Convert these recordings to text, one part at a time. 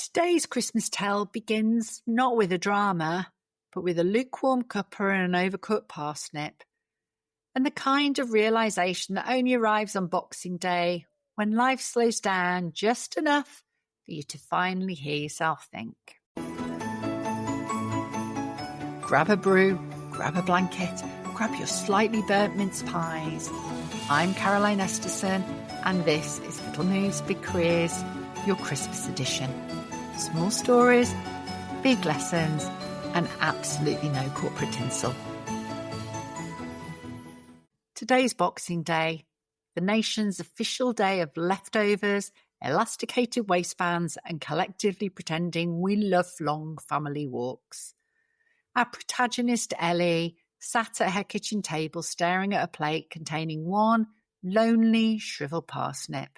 Today's Christmas tale begins not with a drama, but with a lukewarm cuppa and an overcooked parsnip, and the kind of realisation that only arrives on Boxing Day when life slows down just enough for you to finally hear yourself think. Grab a brew, grab a blanket, grab your slightly burnt mince pies. I'm Caroline Esterson, and this is Little Moves, Big Careers, your Christmas edition. Small stories, big lessons, and absolutely no corporate tinsel. Today's Boxing Day, the nation's official day of leftovers, elasticated waistbands, and collectively pretending we love long family walks. Our protagonist, Ellie, sat at her kitchen table staring at a plate containing one lonely, shriveled parsnip.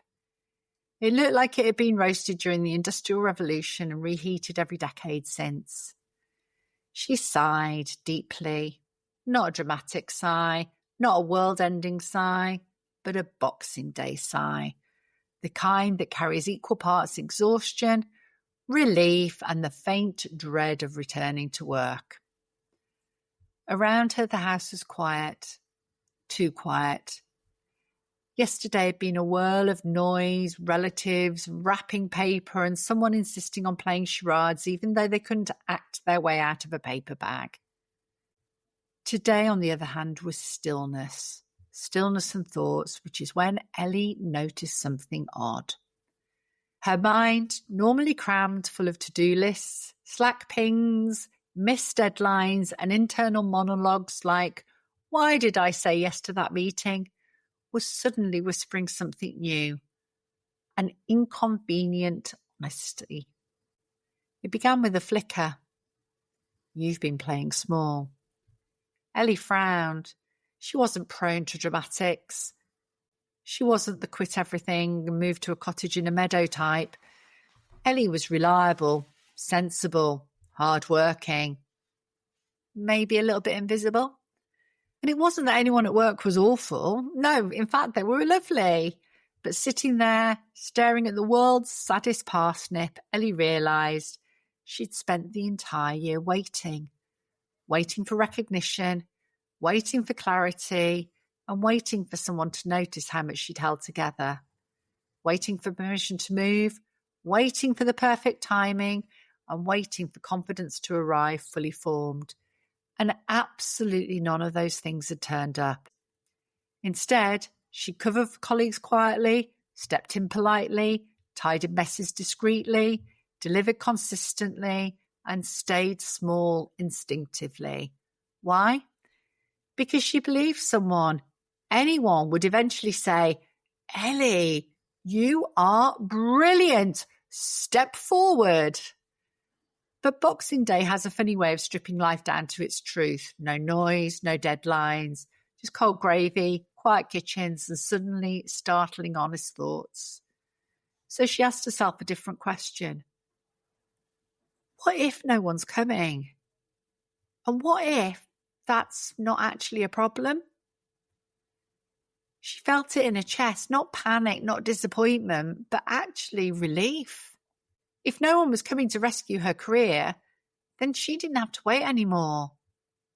It looked like it had been roasted during the Industrial Revolution and reheated every decade since. She sighed deeply, not a dramatic sigh, not a world-ending sigh, but a Boxing Day sigh, the kind that carries equal parts exhaustion, relief, and the faint dread of returning to work. Around her, the house was quiet, too quiet. Yesterday had been a whirl of noise, relatives, wrapping paper, and someone insisting on playing charades even though they couldn't act their way out of a paper bag. Today, on the other hand, was stillness and thoughts, which is when Ellie noticed something odd. Her mind, normally crammed full of to-do lists, Slack pings, missed deadlines, and internal monologues like, "Why did I say yes to that meeting?" was suddenly whispering something new, an inconvenient honesty. It began with a flicker. "You've been playing small." Ellie frowned. She wasn't prone to dramatics. She wasn't the quit everything and move to a cottage in a meadow type. Ellie was reliable, sensible, hard-working, maybe a little bit invisible. And it wasn't that anyone at work was awful. No, in fact, they were lovely. But sitting there, staring at the world's saddest parsnip, Ellie realised she'd spent the entire year waiting for recognition, waiting for clarity, and waiting for someone to notice how much she'd held together, waiting for permission to move, waiting for the perfect timing, and waiting for confidence to arrive fully formed. And absolutely none of those things had turned up. Instead, she covered for colleagues quietly, stepped in politely, tidied messes discreetly, delivered consistently, and stayed small instinctively. Why? Because she believed anyone would eventually say, "Ellie, you are brilliant. Step forward." But Boxing Day has a funny way of stripping life down to its truth. No noise, no deadlines, just cold gravy, quiet kitchens, and suddenly startling honest thoughts. So she asked herself a different question. What if no one's coming? And what if that's not actually a problem? She felt it in her chest, not panic, not disappointment, but actually relief. If no one was coming to rescue her career, then she didn't have to wait anymore.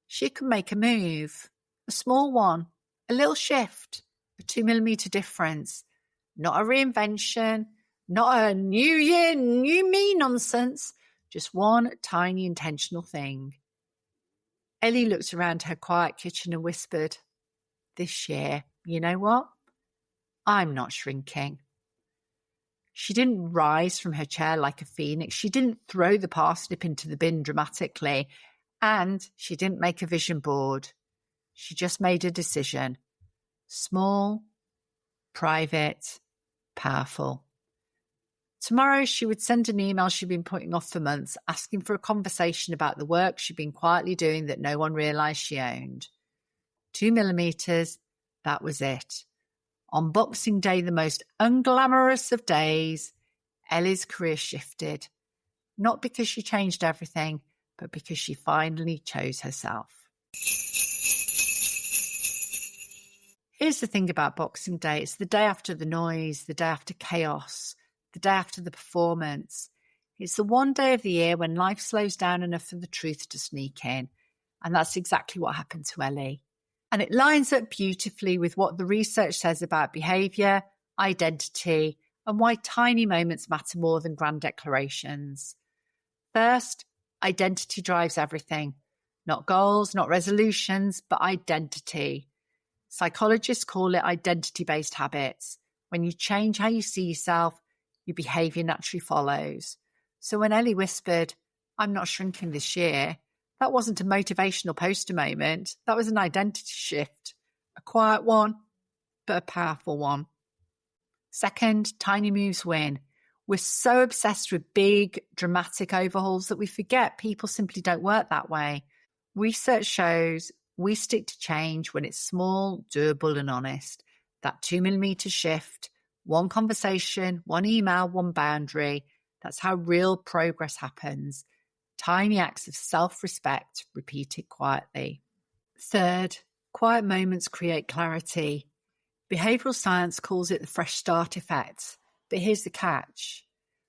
She could make a move, a small one, a little shift, a 2mm difference, not a reinvention, not a new year, new me nonsense, just one tiny intentional thing. Ellie looked around her quiet kitchen and whispered, "This year, you know what? I'm not shrinking." She didn't rise from her chair like a phoenix. She didn't throw the parsnip into the bin dramatically. And she didn't make a vision board. She just made a decision. Small, private, powerful. Tomorrow she would send an email she'd been putting off for months, asking for a conversation about the work she'd been quietly doing that no one realised she owned. 2mm, that was it. On Boxing Day, the most unglamorous of days, Ellie's career shifted. Not because she changed everything, but because she finally chose herself. Here's the thing about Boxing Day. It's the day after the noise, the day after chaos, the day after the performance. It's the one day of the year when life slows down enough for the truth to sneak in. And that's exactly what happened to Ellie. And it lines up beautifully with what the research says about behaviour, identity, and why tiny moments matter more than grand declarations. First, identity drives everything. Not goals, not resolutions, but identity. Psychologists call it identity-based habits. When you change how you see yourself, your behaviour naturally follows. So when Ellie whispered, "I'm not shrinking this year," that wasn't a motivational poster moment. That was an identity shift. A quiet one, but a powerful one. Second, tiny moves win. We're so obsessed with big, dramatic overhauls that we forget people simply don't work that way. Research shows we stick to change when it's small, doable, and honest. That 2mm shift, one conversation, one email, one boundary. That's how real progress happens. Tiny acts of self-respect repeated quietly. Third, quiet moments create clarity. Behavioural science calls it the fresh start effect. But here's the catch.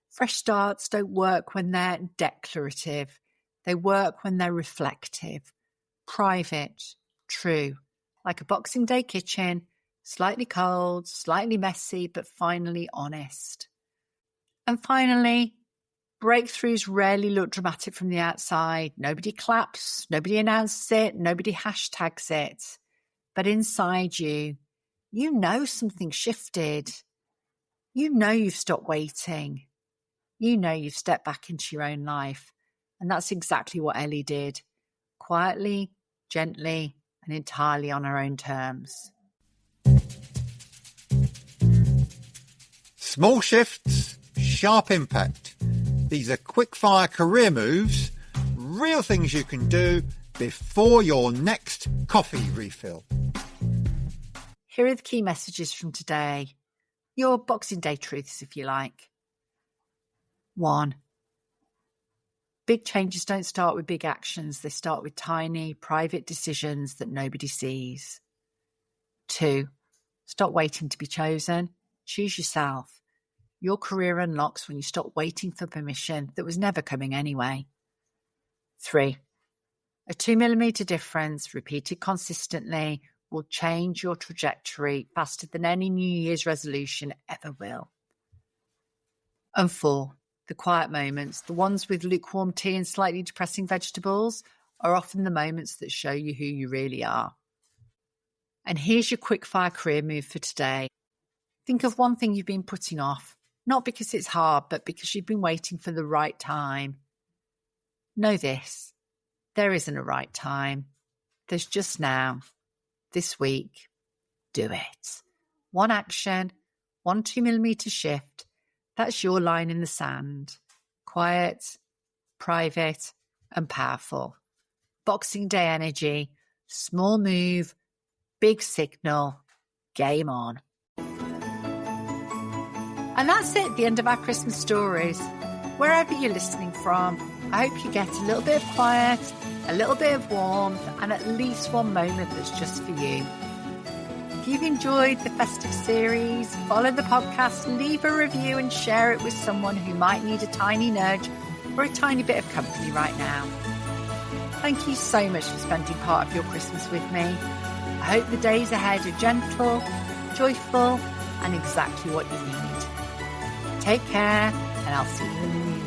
Fresh starts don't work when they're declarative. They work when they're reflective, private, true, like a Boxing Day kitchen, slightly cold, slightly messy, but finally honest. And finally, breakthroughs rarely look dramatic from the outside. Nobody claps, nobody announces it, nobody hashtags it. But inside you, you know something shifted. You know you've stopped waiting. You know you've stepped back into your own life. And that's exactly what Ellie did. Quietly, gently, and entirely on her own terms. Small shifts, sharp impact. These are quick-fire career moves, real things you can do before your next coffee refill. Here are the key messages from today. Your Boxing Day truths, if you like. 1. Big changes don't start with big actions. They start with tiny, private decisions that nobody sees. 2. Stop waiting to be chosen. Choose yourself. Your career unlocks when you stop waiting for permission that was never coming anyway. 3. A 2mm difference, repeated consistently, will change your trajectory faster than any New Year's resolution ever will. And 4. The quiet moments, the ones with lukewarm tea and slightly depressing vegetables, are often the moments that show you who you really are. And here's your quick-fire career move for today. Think of one thing you've been putting off, not because it's hard, but because you've been waiting for the right time. Know this, there isn't a right time. There's just now, this week. Do it. One action, one 2mm shift. That's your line in the sand. Quiet, private, and powerful. Boxing Day energy, small move, big signal, game on. And that's it, the end of our Christmas stories. Wherever you're listening from, I hope you get a little bit of quiet, a little bit of warmth, and at least one moment that's just for you. If you've enjoyed the festive series, follow the podcast, leave a review and share it with someone who might need a tiny nudge or a tiny bit of company right now. Thank you so much for spending part of your Christmas with me. I hope the days ahead are gentle, joyful, and exactly what you need. Take care, and I'll see you in the new year.